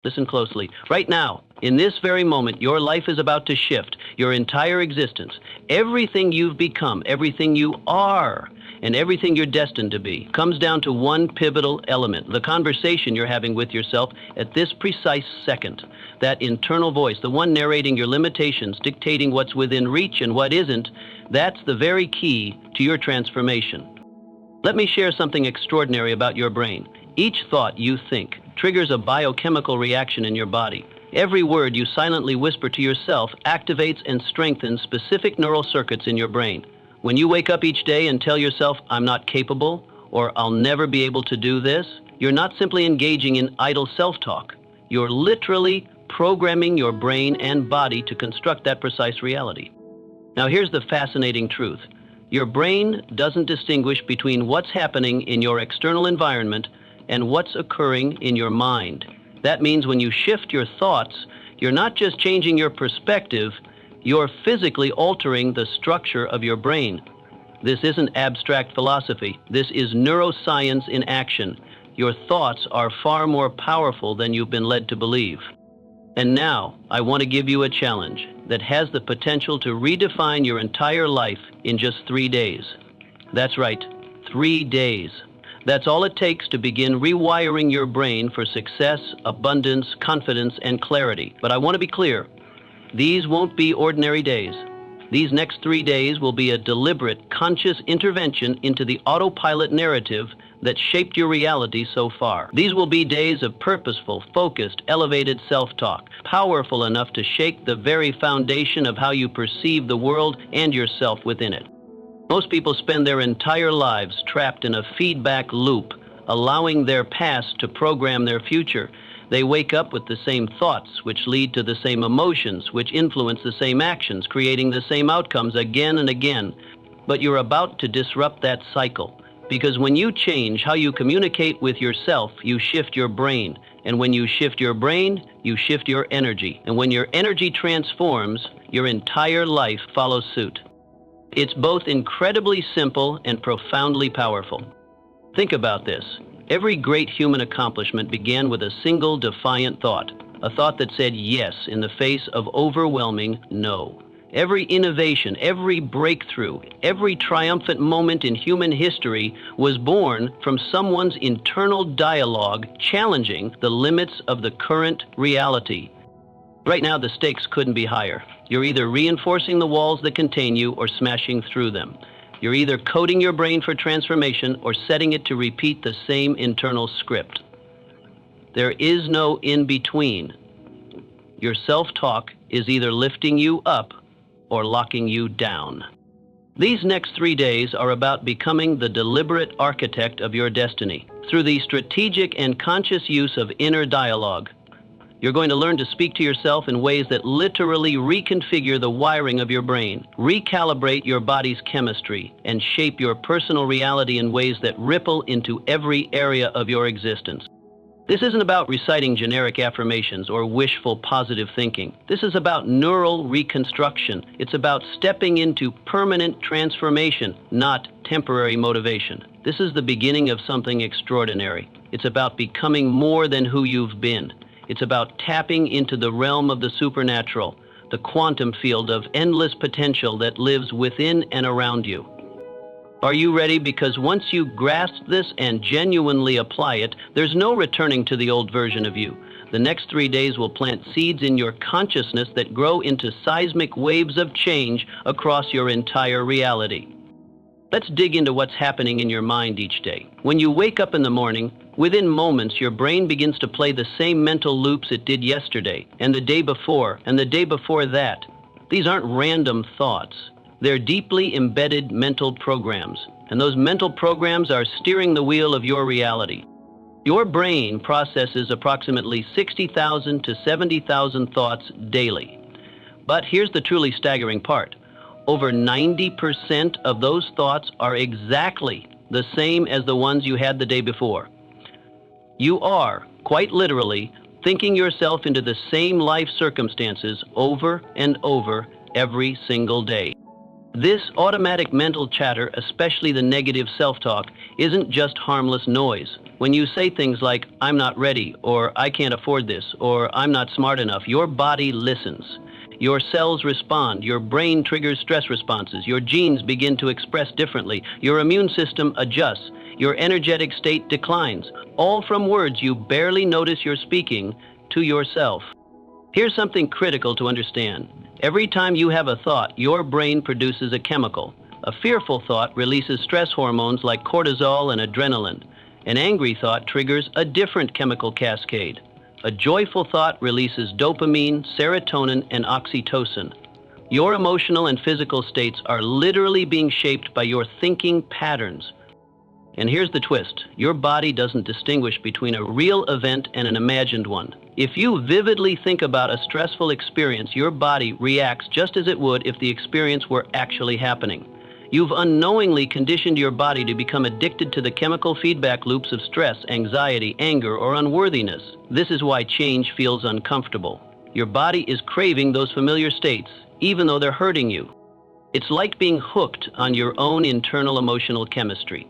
Listen closely. Right now, in this very moment, your life is about to shift. Your entire existence, everything you've become, everything you are, and everything you're destined to be, comes down to one pivotal element, the conversation you're having with yourself at this precise second. That internal voice, the one narrating your limitations, dictating what's within reach and what isn't, that's the very key to your transformation. Let me share something extraordinary about your brain. Each thought you think triggers a biochemical reaction in your body. Every word you silently whisper to yourself activates and strengthens specific neural circuits in your brain. When you wake up each day and tell yourself, "I'm not capable," or "I'll never be able to do this," you're not simply engaging in idle self-talk. You're literally programming your brain and body to construct that precise reality. Now here's the fascinating truth. Your brain doesn't distinguish between what's happening in your external environment and what's occurring in your mind. That means when you shift your thoughts, you're not just changing your perspective, you're physically altering the structure of your brain. This isn't abstract philosophy. This is neuroscience in action. Your thoughts are far more powerful than you've been led to believe. And now, I want to give you a challenge that has the potential to redefine your entire life in just 3 days. That's right, 3 days. That's all it takes to begin rewiring your brain for success, abundance, confidence, and clarity. But I want to be clear, these won't be ordinary days. These next 3 days will be a deliberate, conscious intervention into the autopilot narrative that shaped your reality so far. These will be days of purposeful, focused, elevated self-talk, powerful enough to shake the very foundation of how you perceive the world and yourself within it. Most people spend their entire lives trapped in a feedback loop, allowing their past to program their future. They wake up with the same thoughts, which lead to the same emotions, which influence the same actions, creating the same outcomes again and again. But you're about to disrupt that cycle, because when you change how you communicate with yourself, you shift your brain. And when you shift your brain, you shift your energy. And when your energy transforms, your entire life follows suit. It's both incredibly simple and profoundly powerful. Think about this. Every great human accomplishment began with a single defiant thought, a thought that said yes in the face of overwhelming no. Every innovation, every breakthrough, every triumphant moment in human history was born from someone's internal dialogue challenging the limits of the current reality. Right now, the stakes couldn't be higher. You're either reinforcing the walls that contain you or smashing through them. You're either coding your brain for transformation or setting it to repeat the same internal script. There is no in-between. Your self-talk is either lifting you up or locking you down. These next 3 days are about becoming the deliberate architect of your destiny through the strategic and conscious use of inner dialogue. You're going to learn to speak to yourself in ways that literally reconfigure the wiring of your brain, recalibrate your body's chemistry, and shape your personal reality in ways that ripple into every area of your existence. This isn't about reciting generic affirmations or wishful positive thinking. This is about neural reconstruction. It's about stepping into permanent transformation, not temporary motivation. This is the beginning of something extraordinary. It's about becoming more than who you've been. It's about tapping into the realm of the supernatural, the quantum field of endless potential that lives within and around you. Are you ready? Because once you grasp this and genuinely apply it, there's no returning to the old version of you. The next 3 days will plant seeds in your consciousness that grow into seismic waves of change across your entire reality. Let's dig into what's happening in your mind each day. When you wake up in the morning, within moments, your brain begins to play the same mental loops it did yesterday, and the day before, and the day before that. These aren't random thoughts. They're deeply embedded mental programs, and those mental programs are steering the wheel of your reality. Your brain processes approximately 60,000 to 70,000 thoughts daily. But here's the truly staggering part. Over 90% of those thoughts are exactly the same as the ones you had the day before. You are, quite literally, thinking yourself into the same life circumstances over and over every single day. This automatic mental chatter, especially the negative self-talk, isn't just harmless noise. When you say things like, "I'm not ready," or "I can't afford this," or "I'm not smart enough," your body listens. Your cells respond, your brain triggers stress responses, your genes begin to express differently, your immune system adjusts, your energetic state declines, all from words you barely notice you're speaking to yourself. Here's something critical to understand. Every time you have a thought, your brain produces a chemical. A fearful thought releases stress hormones like cortisol and adrenaline. An angry thought triggers a different chemical cascade. A joyful thought releases dopamine, serotonin, and oxytocin. Your emotional and physical states are literally being shaped by your thinking patterns. And here's the twist. Your body doesn't distinguish between a real event and an imagined one. If you vividly think about a stressful experience, your body reacts just as it would if the experience were actually happening. You've unknowingly conditioned your body to become addicted to the chemical feedback loops of stress, anxiety, anger, or unworthiness. This is why change feels uncomfortable. Your body is craving those familiar states, even though they're hurting you. It's like being hooked on your own internal emotional chemistry.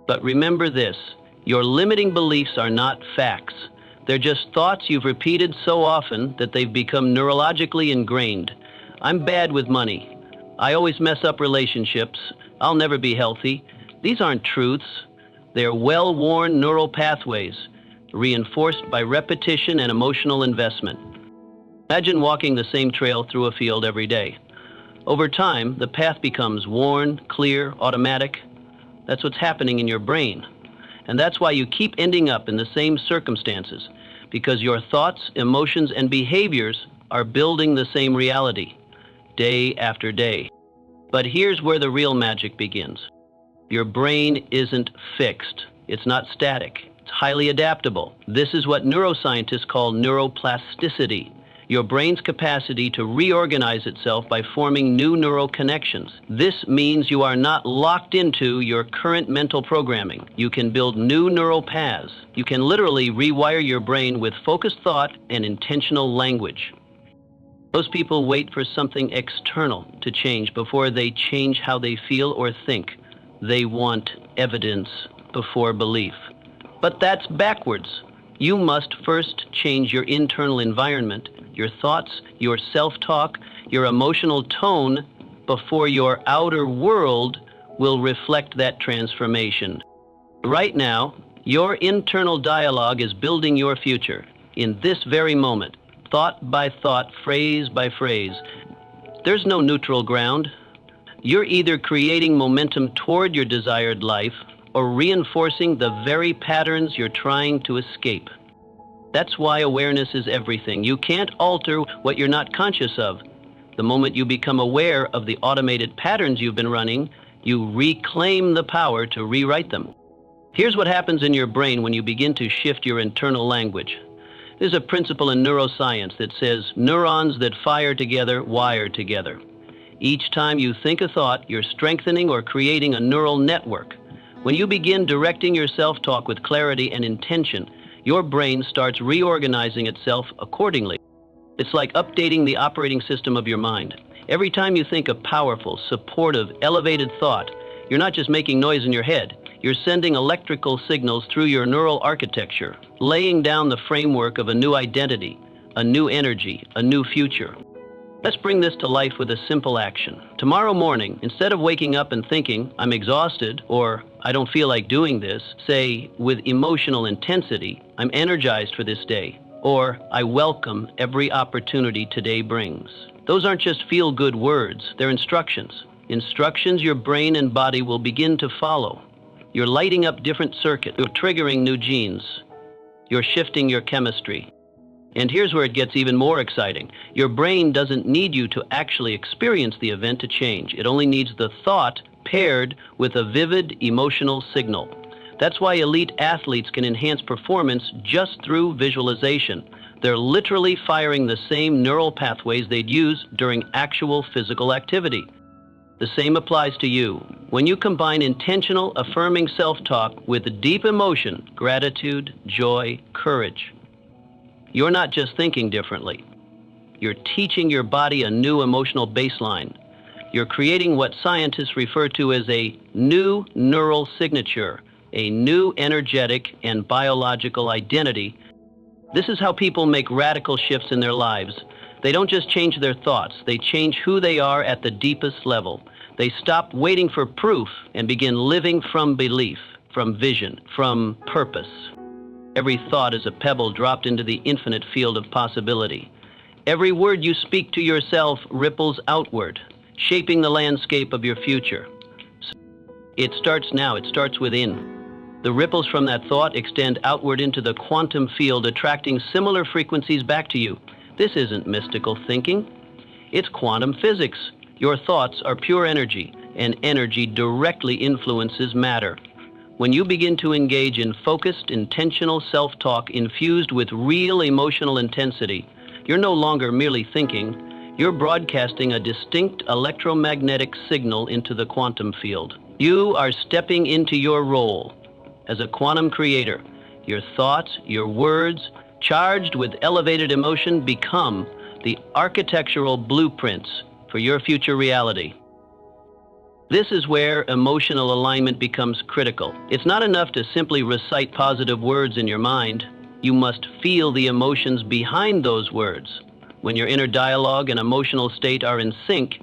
But remember this, your limiting beliefs are not facts. They're just thoughts you've repeated so often that they've become neurologically ingrained. I'm bad with money. I always mess up relationships. I'll never be healthy. These aren't truths. They're well-worn neural pathways, reinforced by repetition and emotional investment. Imagine walking the same trail through a field every day. Over time, the path becomes worn, clear, automatic. That's what's happening in your brain. And that's why you keep ending up in the same circumstances, because your thoughts, emotions, and behaviors are building the same reality, day after day. But here's where the real magic begins. Your brain isn't fixed. It's not static. It's highly adaptable. This is what neuroscientists call neuroplasticity. Your brain's capacity to reorganize itself by forming new neural connections. This means you are not locked into your current mental programming. You can build new neural paths. You can literally rewire your brain with focused thought and intentional language. Most people wait for something external to change before they change how they feel or think. They want evidence before belief. But that's backwards. You must first change your internal environment, your thoughts, your self-talk, your emotional tone, before your outer world will reflect that transformation. Right now, your internal dialogue is building your future. In this very moment, thought by thought, phrase by phrase. There's no neutral ground. You're either creating momentum toward your desired life or reinforcing the very patterns you're trying to escape. That's why awareness is everything. You can't alter what you're not conscious of. The moment you become aware of the automated patterns you've been running, you reclaim the power to rewrite them. Here's what happens in your brain when you begin to shift your internal language. There's a principle in neuroscience that says neurons that fire together wire together. Each time you think a thought, you're strengthening or creating a neural network. When you begin directing your self-talk with clarity and intention, your brain starts reorganizing itself accordingly. It's like updating the operating system of your mind. Every time you think a powerful, supportive, elevated thought, you're not just making noise in your head. You're sending electrical signals through your neural architecture, laying down the framework of a new identity, a new energy, a new future. Let's bring this to life with a simple action. Tomorrow morning, instead of waking up and thinking, "I'm exhausted," or "I don't feel like doing this," say with emotional intensity, "I'm energized for this day," or "I welcome every opportunity today brings." Those aren't just feel-good words, they're instructions. Instructions your brain and body will begin to follow. You're lighting up different circuits, you're triggering new genes, you're shifting your chemistry. And here's where it gets even more exciting. Your brain doesn't need you to actually experience the event to change. It only needs the thought paired with a vivid emotional signal. That's why elite athletes can enhance performance just through visualization. They're literally firing the same neural pathways they'd use during actual physical activity. The same applies to you. When you combine intentional, affirming self-talk with deep emotion, gratitude, joy, courage, you're not just thinking differently. You're teaching your body a new emotional baseline. You're creating what scientists refer to as a new neural signature, a new energetic and biological identity. This is how people make radical shifts in their lives. They don't just change their thoughts, they change who they are at the deepest level. They stop waiting for proof and begin living from belief, from vision, from purpose. Every thought is a pebble dropped into the infinite field of possibility. Every word you speak to yourself ripples outward, shaping the landscape of your future. It starts now, it starts within. The ripples from that thought extend outward into the quantum field, attracting similar frequencies back to you. This isn't mystical thinking. It's quantum physics. Your thoughts are pure energy, and energy directly influences matter. When you begin to engage in focused, intentional self-talk infused with real emotional intensity, you're no longer merely thinking, you're broadcasting a distinct electromagnetic signal into the quantum field. You are stepping into your role as a quantum creator. Your thoughts, your words, charged with elevated emotion, become the architectural blueprints for your future reality. This is where emotional alignment becomes critical. It's not enough to simply recite positive words in your mind. You must feel the emotions behind those words. When your inner dialogue and emotional state are in sync,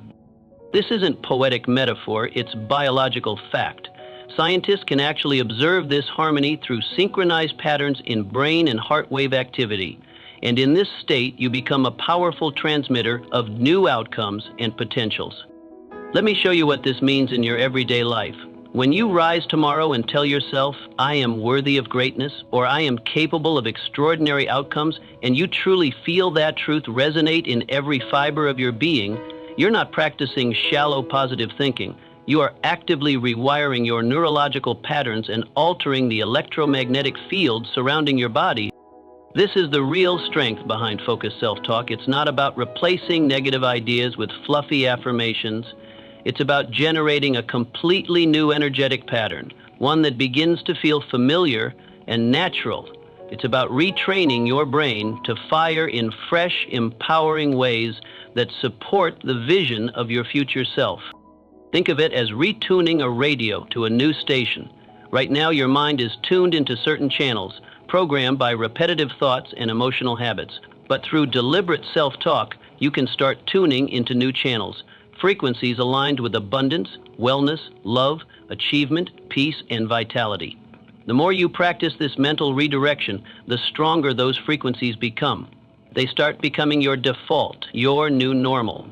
this isn't poetic metaphor, it's biological fact. Scientists can actually observe this harmony through synchronized patterns in brain and heart wave activity. And in this state, you become a powerful transmitter of new outcomes and potentials. Let me show you what this means in your everyday life. When you rise tomorrow and tell yourself, I am worthy of greatness, or I am capable of extraordinary outcomes, and you truly feel that truth resonate in every fiber of your being, you're not practicing shallow positive thinking. You are actively rewiring your neurological patterns and altering the electromagnetic field surrounding your body. This is the real strength behind focused self-talk. It's not about replacing negative ideas with fluffy affirmations. It's about generating a completely new energetic pattern, one that begins to feel familiar and natural. It's about retraining your brain to fire in fresh, empowering ways that support the vision of your future self. Think of it as retuning a radio to a new station. Right now, your mind is tuned into certain channels, programmed by repetitive thoughts and emotional habits. But through deliberate self-talk, you can start tuning into new channels, frequencies aligned with abundance, wellness, love, achievement, peace, and vitality. The more you practice this mental redirection, the stronger those frequencies become. They start becoming your default, your new normal.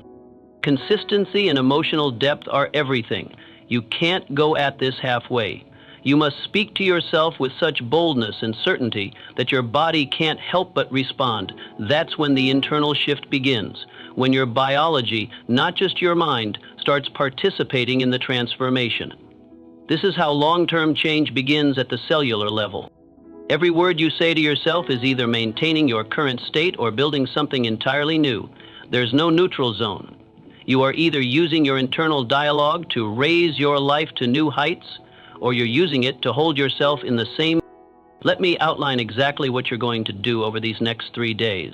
Consistency and emotional depth are everything. You can't go at this halfway. You must speak to yourself with such boldness and certainty that your body can't help but respond. That's when the internal shift begins, when your biology, not just your mind, starts participating in the transformation. This is how long-term change begins at the cellular level. Every word you say to yourself is either maintaining your current state or building something entirely new. There's no neutral zone. You are either using your internal dialogue to raise your life to new heights, or you're using it to hold yourself in the same. Let me outline exactly what you're going to do over these next 3 days.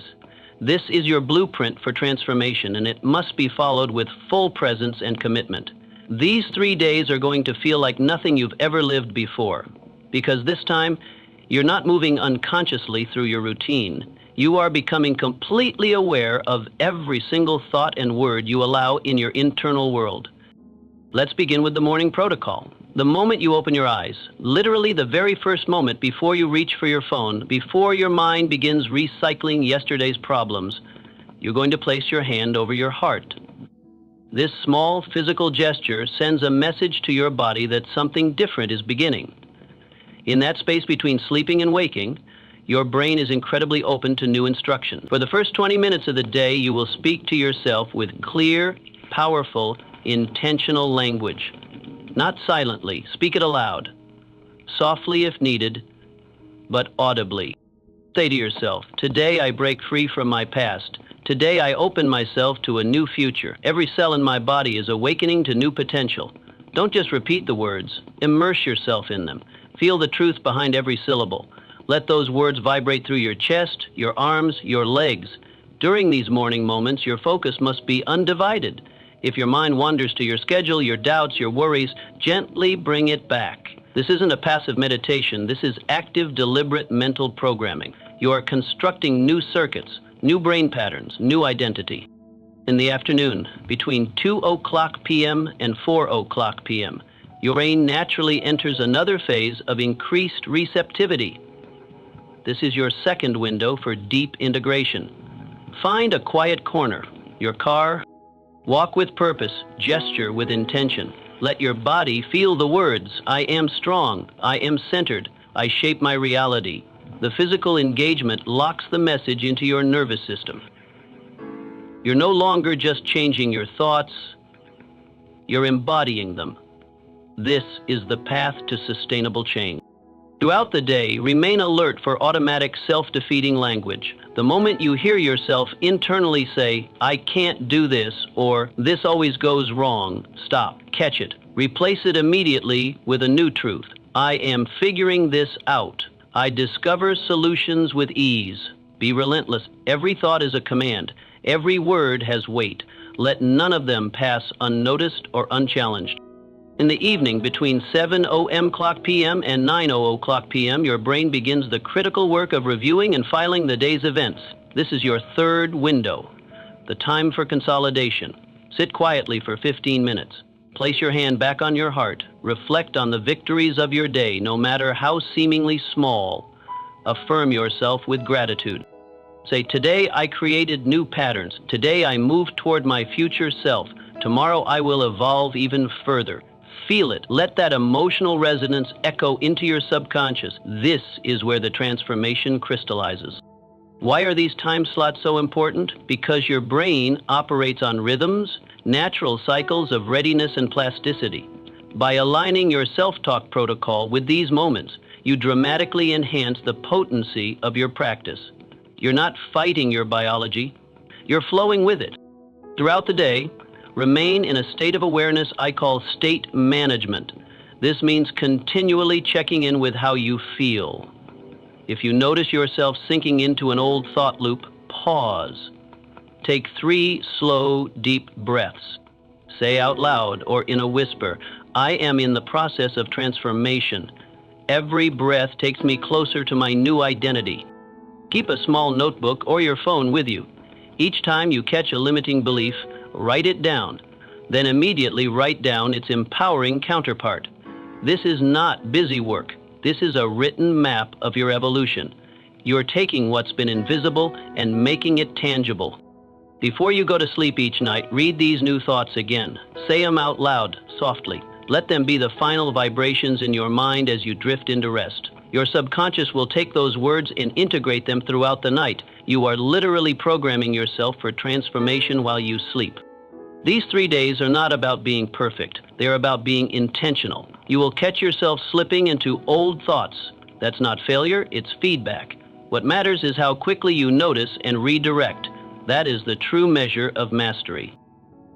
This is your blueprint for transformation, and it must be followed with full presence and commitment. These 3 days are going to feel like nothing you've ever lived before, because this time, you're not moving unconsciously through your routine. You are becoming completely aware of every single thought and word you allow in your internal world. Let's begin with the morning protocol. The moment you open your eyes, literally the very first moment before you reach for your phone, before your mind begins recycling yesterday's problems, you're going to place your hand over your heart. This small physical gesture sends a message to your body that something different is beginning. In that space between sleeping and waking, your brain is incredibly open to new instruction. For the first 20 minutes of the day, you will speak to yourself with clear, powerful, intentional language. Not silently, speak it aloud. Softly if needed, but audibly. Say to yourself, today I break free from my past. Today I open myself to a new future. Every cell in my body is awakening to new potential. Don't just repeat the words, immerse yourself in them. Feel the truth behind every syllable. Let those words vibrate through your chest, your arms, your legs. During these morning moments, your focus must be undivided. If your mind wanders to your schedule, your doubts, your worries, gently bring it back. This isn't a passive meditation. This is active, deliberate mental programming. You are constructing new circuits, new brain patterns, new identity. In the afternoon, between 2:00 p.m. and 4:00 p.m., your brain naturally enters another phase of increased receptivity. This is your second window for deep integration. Find a quiet corner, your car. Walk with purpose, gesture with intention. Let your body feel the words, I am strong, I am centered, I shape my reality. The physical engagement locks the message into your nervous system. You're no longer just changing your thoughts, you're embodying them. This is the path to sustainable change. Throughout the day, remain alert for automatic self-defeating language. The moment you hear yourself internally say, I can't do this, or this always goes wrong, stop, catch it. Replace it immediately with a new truth. I am figuring this out. I discover solutions with ease. Be relentless. Every thought is a command. Every word has weight. Let none of them pass unnoticed or unchallenged. In the evening, between 7:00 p.m. and 9:00 p.m., your brain begins the critical work of reviewing and filing the day's events. This is your third window, the time for consolidation. Sit quietly for 15 minutes. Place your hand back on your heart. Reflect on the victories of your day, no matter how seemingly small. Affirm yourself with gratitude. Say, today I created new patterns. Today I move toward my future self. Tomorrow I will evolve even further. Feel it. Let that emotional resonance echo into your subconscious. This is where the transformation crystallizes. Why are these time slots so important? Because your brain operates on rhythms, natural cycles of readiness and plasticity. By aligning your self-talk protocol with these moments, you dramatically enhance the potency of your practice. You're not fighting your biology, you're flowing with it. Throughout the day, remain in a state of awareness I call state management. This means continually checking in with how you feel. If you notice yourself sinking into an old thought loop, pause. Take 3 slow, deep breaths. Say out loud or in a whisper, I am in the process of transformation. Every breath takes me closer to my new identity. Keep a small notebook or your phone with you. Each time you catch a limiting belief, write it down. Then immediately write down its empowering counterpart. This is not busy work. This is a written map of your evolution. You're taking what's been invisible and making it tangible. Before you go to sleep each night, read these new thoughts again. Say them out loud, softly. Let them be the final vibrations in your mind as you drift into rest. Your subconscious will take those words and integrate them throughout the night. You are literally programming yourself for transformation while you sleep. These 3 days are not about being perfect. They are about being intentional. You will catch yourself slipping into old thoughts. That's not failure, it's feedback. What matters is how quickly you notice and redirect. That is the true measure of mastery.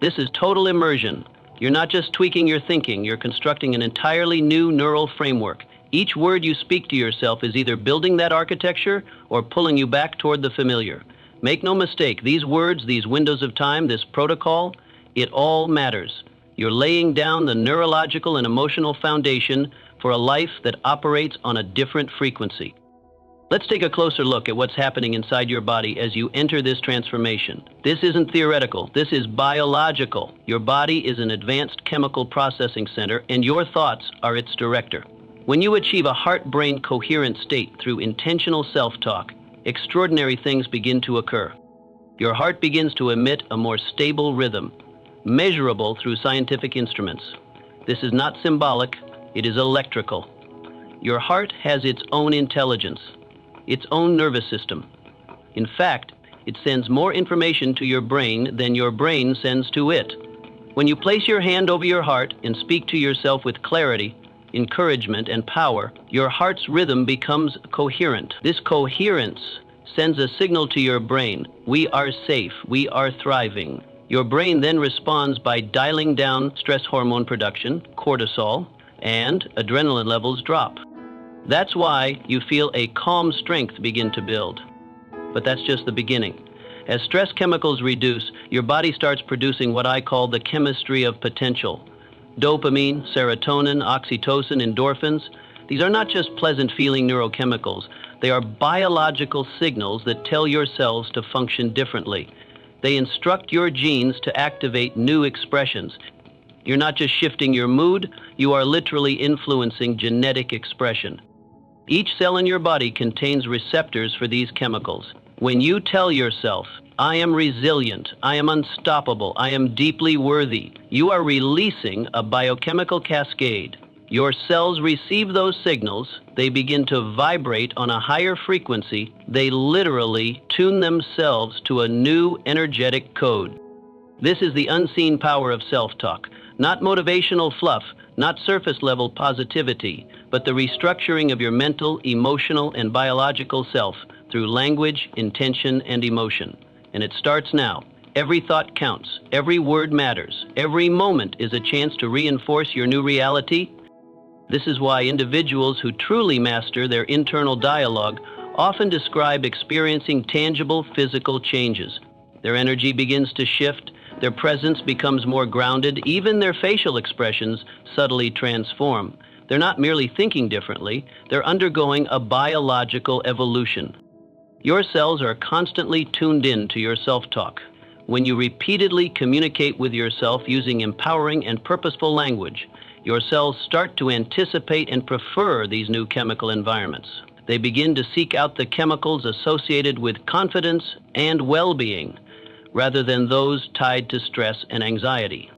This is total immersion. You're not just tweaking your thinking, you're constructing an entirely new neural framework. Each word you speak to yourself is either building that architecture or pulling you back toward the familiar. Make no mistake, these words, these windows of time, this protocol, it all matters. You're laying down the neurological and emotional foundation for a life that operates on a different frequency. Let's take a closer look at what's happening inside your body as you enter this transformation. This isn't theoretical, this is biological. Your body is an advanced chemical processing center, and your thoughts are its director. When you achieve a heart-brain coherent state through intentional self-talk, extraordinary things begin to occur. Your heart begins to emit a more stable rhythm, measurable through scientific instruments. This is not symbolic, it is electrical. Your heart has its own intelligence, its own nervous system. In fact, it sends more information to your brain than your brain sends to it. When you place your hand over your heart and speak to yourself with clarity, encouragement, and power, your heart's rhythm becomes coherent. This coherence sends a signal to your brain. We are safe, we are thriving. Your brain then responds by dialing down stress hormone production, cortisol, and adrenaline levels drop. That's why you feel a calm strength begin to build. But that's just the beginning. As stress chemicals reduce, your body starts producing what I call the chemistry of potential. Dopamine, serotonin, oxytocin, endorphins, these are not just pleasant-feeling neurochemicals. They are biological signals that tell your cells to function differently. They instruct your genes to activate new expressions. You're not just shifting your mood, you are literally influencing genetic expression. Each cell in your body contains receptors for these chemicals. When you tell yourself, I am resilient, I am unstoppable, I am deeply worthy, you are releasing a biochemical cascade. Your cells receive those signals, they begin to vibrate on a higher frequency, they literally tune themselves to a new energetic code. This is the unseen power of self-talk, not motivational fluff, not surface-level positivity, but the restructuring of your mental, emotional, and biological self through language, intention, and emotion. And it starts now. Every thought counts, every word matters, every moment is a chance to reinforce your new reality. This is why individuals who truly master their internal dialogue often describe experiencing tangible physical changes. Their energy begins to shift, their presence becomes more grounded, even their facial expressions subtly transform. They're not merely thinking differently, they're undergoing a biological evolution. Your cells are constantly tuned in to your self-talk. When you repeatedly communicate with yourself using empowering and purposeful language, your cells start to anticipate and prefer these new chemical environments. They begin to seek out the chemicals associated with confidence and well-being, rather than those tied to stress and anxiety.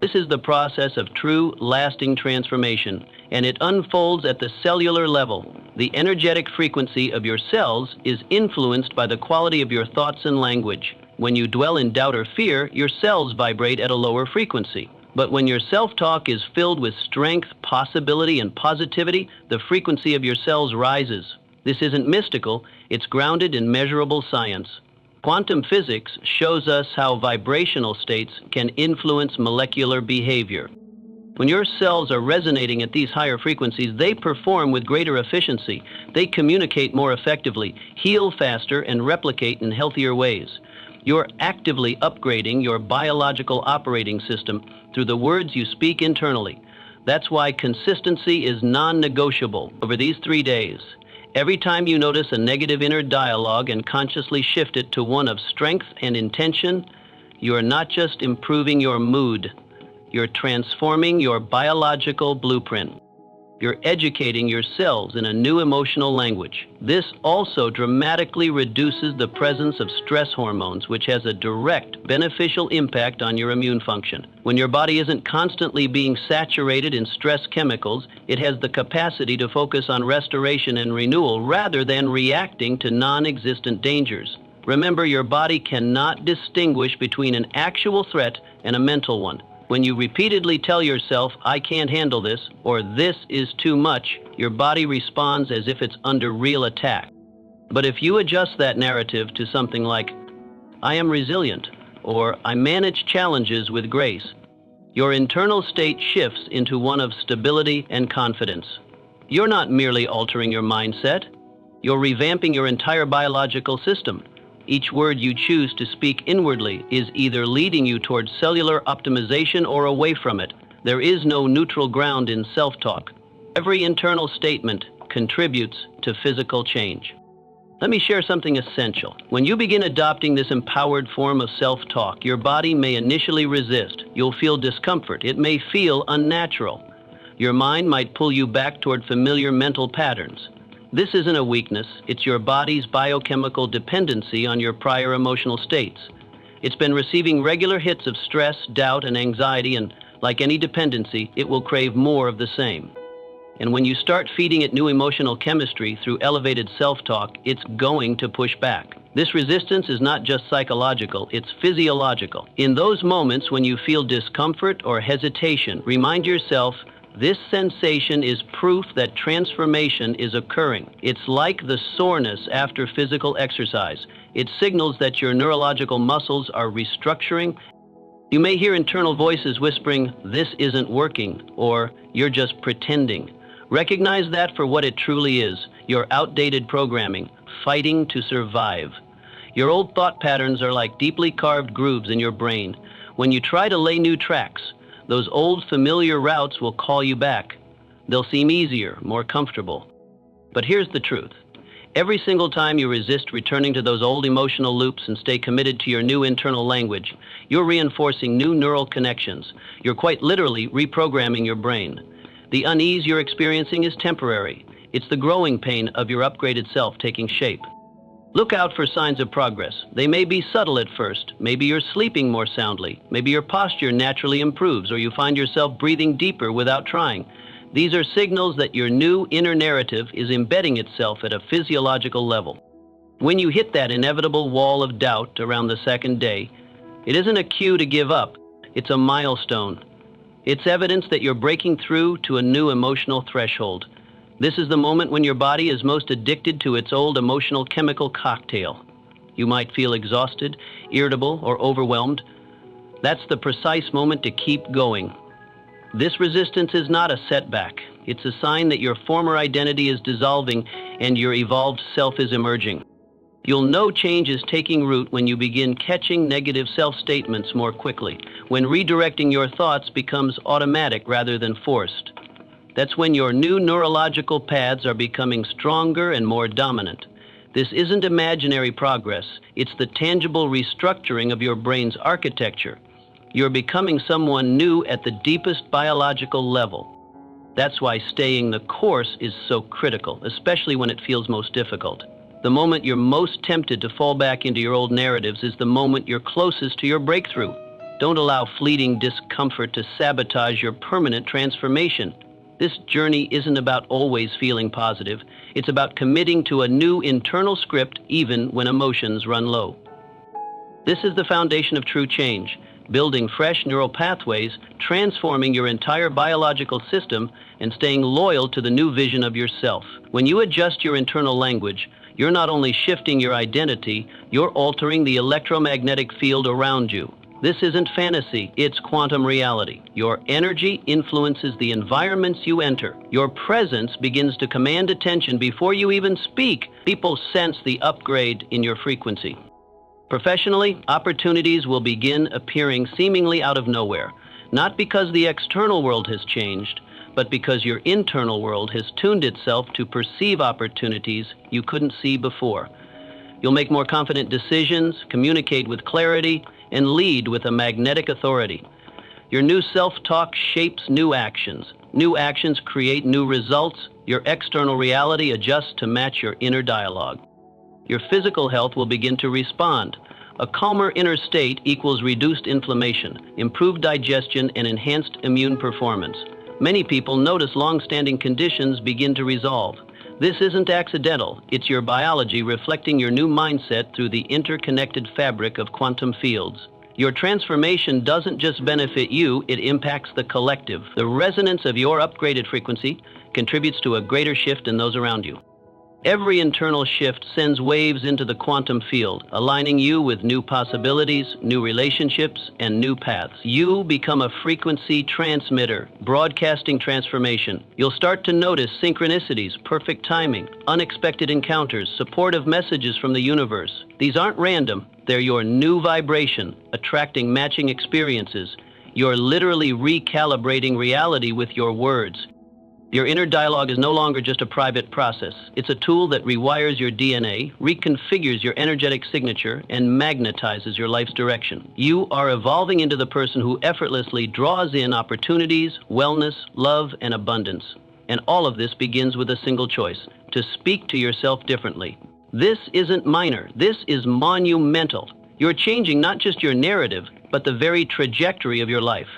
This is the process of true, lasting transformation, and it unfolds at the cellular level. The energetic frequency of your cells is influenced by the quality of your thoughts and language. When you dwell in doubt or fear, your cells vibrate at a lower frequency. But when your self-talk is filled with strength, possibility, and positivity, the frequency of your cells rises. This isn't mystical, it's grounded in measurable science. Quantum physics shows us how vibrational states can influence molecular behavior. When your cells are resonating at these higher frequencies, they perform with greater efficiency. They communicate more effectively, heal faster, and replicate in healthier ways. You're actively upgrading your biological operating system through the words you speak internally. That's why consistency is non-negotiable over these 3 days. Every time you notice a negative inner dialogue and consciously shift it to one of strength and intention, you are not just improving your mood, you're transforming your biological blueprint. You're educating your cells in a new emotional language. This also dramatically reduces the presence of stress hormones, which has a direct beneficial impact on your immune function. When your body isn't constantly being saturated in stress chemicals, it has the capacity to focus on restoration and renewal rather than reacting to non-existent dangers. Remember, your body cannot distinguish between an actual threat and a mental one. When you repeatedly tell yourself, I can't handle this, or this is too much, your body responds as if it's under real attack. But if you adjust that narrative to something like, I am resilient, or I manage challenges with grace, your internal state shifts into one of stability and confidence. You're not merely altering your mindset, you're revamping your entire biological system. Each word you choose to speak inwardly is either leading you towards cellular optimization or away from it. There is no neutral ground in self-talk. Every internal statement contributes to physical change. Let me share something essential. When you begin adopting this empowered form of self-talk, your body may initially resist. You'll feel discomfort. It may feel unnatural. Your mind might pull you back toward familiar mental patterns. This isn't a weakness, it's your body's biochemical dependency on your prior emotional states. It's been receiving regular hits of stress, doubt, and anxiety, and like any dependency, it will crave more of the same. And when you start feeding it new emotional chemistry through elevated self-talk, it's going to push back. This resistance is not just psychological, it's physiological. In those moments when you feel discomfort or hesitation, remind yourself, this sensation is proof that transformation is occurring. It's like the soreness after physical exercise. It signals that your neurological muscles are restructuring. You may hear internal voices whispering, this isn't working, or you're just pretending. Recognize that for what it truly is, your outdated programming, fighting to survive. Your old thought patterns are like deeply carved grooves in your brain. When you try to lay new tracks, those old familiar routes will call you back. They'll seem easier, more comfortable. But here's the truth. Every single time you resist returning to those old emotional loops and stay committed to your new internal language, you're reinforcing new neural connections. You're quite literally reprogramming your brain. The unease you're experiencing is temporary. It's the growing pain of your upgraded self taking shape. Look out for signs of progress. They may be subtle at first. Maybe you're sleeping more soundly. Maybe your posture naturally improves, or you find yourself breathing deeper without trying. These are signals that your new inner narrative is embedding itself at a physiological level. When you hit that inevitable wall of doubt around the second day, it isn't a cue to give up. It's a milestone. It's evidence that you're breaking through to a new emotional threshold. This is the moment when your body is most addicted to its old emotional chemical cocktail. You might feel exhausted, irritable, or overwhelmed. That's the precise moment to keep going. This resistance is not a setback. It's a sign that your former identity is dissolving and your evolved self is emerging. You'll know change is taking root when you begin catching negative self-statements more quickly, when redirecting your thoughts becomes automatic rather than forced. That's when your new neurological paths are becoming stronger and more dominant. This isn't imaginary progress. It's the tangible restructuring of your brain's architecture. You're becoming someone new at the deepest biological level. That's why staying the course is so critical, especially when it feels most difficult. The moment you're most tempted to fall back into your old narratives is the moment you're closest to your breakthrough. Don't allow fleeting discomfort to sabotage your permanent transformation. This journey isn't about always feeling positive. It's about committing to a new internal script even when emotions run low. This is the foundation of true change. Building fresh neural pathways, transforming your entire biological system, and staying loyal to the new vision of yourself. When you adjust your internal language, you're not only shifting your identity, you're altering the electromagnetic field around you. This isn't fantasy, it's quantum reality. Your energy influences the environments you enter. Your presence begins to command attention before you even speak. People sense the upgrade in your frequency. Professionally, opportunities will begin appearing seemingly out of nowhere, not because the external world has changed, but because your internal world has tuned itself to perceive opportunities you couldn't see before. You'll make more confident decisions, communicate with clarity, and lead with a magnetic authority. Your new self-talk shapes new actions. New actions create new results. Your external reality adjusts to match your inner dialogue. Your physical health will begin to respond. A calmer inner state equals reduced inflammation, improved digestion, and enhanced immune performance. Many people notice long-standing conditions begin to resolve. This isn't accidental. It's your biology reflecting your new mindset through the interconnected fabric of quantum fields. Your transformation doesn't just benefit you, it impacts the collective. The resonance of your upgraded frequency contributes to a greater shift in those around you. Every internal shift sends waves into the quantum field, aligning you with new possibilities, new relationships, and new paths. You become a frequency transmitter, broadcasting transformation. You'll start to notice synchronicities, perfect timing, unexpected encounters, supportive messages from the universe. These aren't random. They're your new vibration, attracting matching experiences. You're literally recalibrating reality with your words. Your inner dialogue is no longer just a private process. It's a tool that rewires your DNA, reconfigures your energetic signature, and magnetizes your life's direction. You are evolving into the person who effortlessly draws in opportunities, wellness, love, and abundance. And all of this begins with a single choice: to speak to yourself differently. This isn't minor. This is monumental. You're changing not just your narrative, but the very trajectory of your life.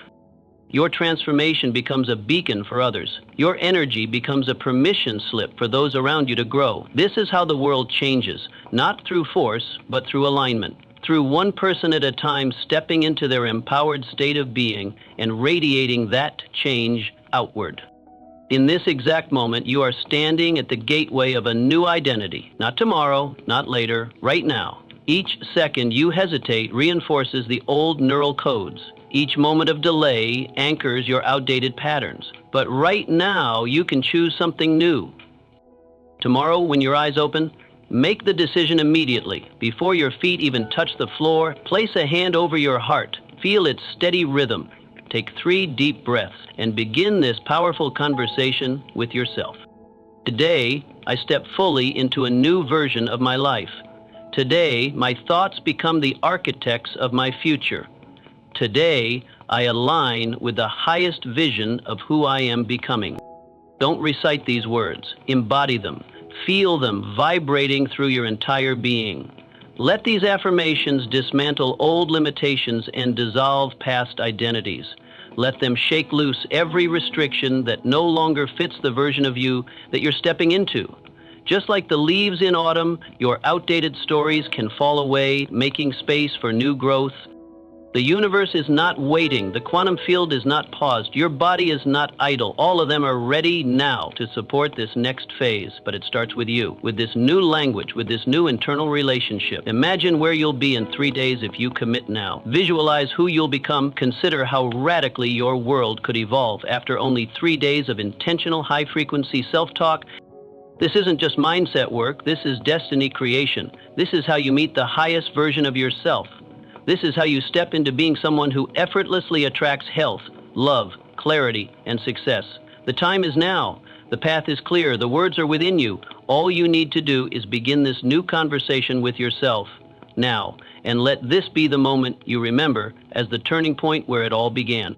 Your transformation becomes a beacon for others. Your energy becomes a permission slip for those around you to grow. This is how the world changes, not through force, but through alignment. Through one person at a time stepping into their empowered state of being and radiating that change outward. In this exact moment, you are standing at the gateway of a new identity. Not tomorrow, not later, right now. Each second you hesitate reinforces the old neural codes. Each moment of delay anchors your outdated patterns. But right now, you can choose something new. Tomorrow, when your eyes open, Make the decision immediately. Before your feet even touch the floor, place a hand over your heart. Feel its steady rhythm. Take 3 deep breaths and begin this powerful conversation with yourself. Today, I step fully into a new version of my life. Today, my thoughts become the architects of my future. Today, I align with the highest vision of who I am becoming. Don't recite these words. Embody them. Feel them vibrating through your entire being. Let these affirmations dismantle old limitations and dissolve past identities. Let them shake loose every restriction that no longer fits the version of you that you're stepping into. Just like the leaves in autumn, your outdated stories can fall away, making space for new growth. The universe is not waiting. The quantum field is not paused. Your body is not idle. All of them are ready now to support this next phase. But it starts with you, with this new language, with this new internal relationship. Imagine where you'll be in 3 days if you commit now. Visualize who you'll become. Consider how radically your world could evolve after only 3 days of intentional high-frequency self-talk. This isn't just mindset work. This is destiny creation. This is how you meet the highest version of yourself. This is how you step into being someone who effortlessly attracts health, love, clarity, and success. The time is now. The path is clear. The words are within you. All you need to do is begin this new conversation with yourself now, and let this be the moment you remember as the turning point where it all began.